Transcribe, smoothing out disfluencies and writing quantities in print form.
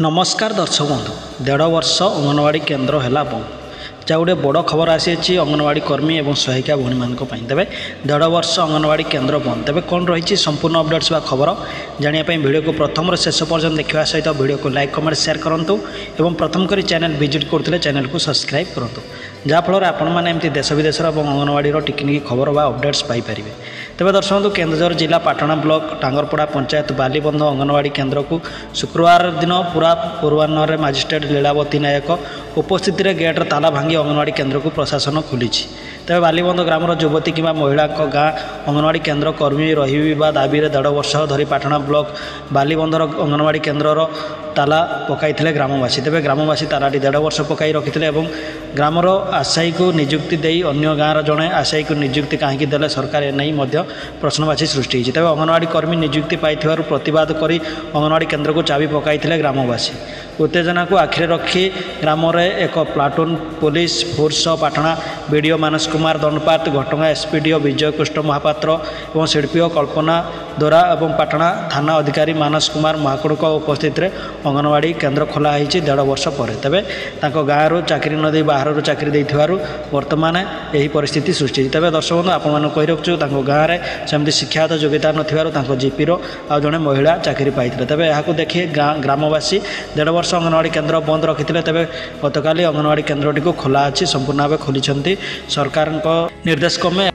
नमस्कार दर्शक बंधु 1.5 वर्ष अंगनवाड़ी केन्द्र है बंद जहाँ गोटे बड़ खबर आसी अंगनवाड़ी कर्मी और सहायिका भूणी मान तेज 1.5 वर्ष अंगनवाड़ी केन्द्र बंद तेज कौन रही संपूर्ण अपडेट्स व खबर जानापी वीडियो को प्रथम शेष पर्यटन देखा सहित वीडियो को लाइक कमेंट शेयर करूँ और प्रथम कर चैनल विजिट करते चैनल को सब्सक्राइब करूँ जहाँफल आपण मैंने देश विदेश और अंगनवाड़ी टिकनिकी खबर व अपडेट्स पाइपर तेज दर्शक केन्दुझर जिला पाटणा ब्लॉक टांगरपड़ा पंचायत बालीबंध अंगनवाड़ी केन्द्र को शुक्रवार दिन पूरा पूर्वाह्न मजिस्ट्रेट लीलावती नायक उपस्थित गेट्र ताला भांगी अंगनवाड़ी केन्द्र को प्रशासन खोली तेज बालीबंध ग्रामर युवती कि महिला गाँ अंगनवाड़ी केन्द्र कर्मी रही दाबी 1.5 वर्ष धरी पाटणा ब्लॉक बालीबंधर अंगनवाड़ी केन्द्र ताला पकाई ग्रामवासी तेज ग्रामवासी तालाटी 1.5 वर्ष पकाई रखिते और ग्रामर आशायी को नियुक्ति दे अन्य गाँव जड़े आशायी को नियुक्ति कहीं देले सरकार एने प्रश्नवाची सृष्टि तेज अंगनवाड़ी कर्मी नियुक्ति पाई प्रतिवाद कर अंगनवाड़ी केन्द्र को चाबी पकाई ग्रामवासी उत्तेजना को आखिरे रखी ग्राम एक platoon police force Patna BDO Manas Kumar Dandapat घटगाँ एसपीडीओ विजय कृष्ण महापात्र और शिल्पी कल्पना दोरा और पाटणा थाना अधिकारी मानस कुमार महाकुड़ उपस्थित अंगनवाड़ी केन्द्र खोला 1.5 वर्ष पर तेज गाँव चाकरी न दे बाहर चाकरी देथिबारु वर्तमान यही परिस्थिति सृष्टि तेज दर्शक बंधु आपण कही रखुँ गाँव में सेमती शिक्षागत योग्यता नथिबारु जीपीर आ जड़े महिला चाकरी पाई तेज यहाँ देखिए ग्रामवासी 1.5 वर्ष अंगनवाड़ी केन्द्र बंद रखी तेज गतकाली अंगनवाड़ी केन्द्रटी खोला अच्छी संपूर्ण भाव खोली सरकार निर्देश क्रमे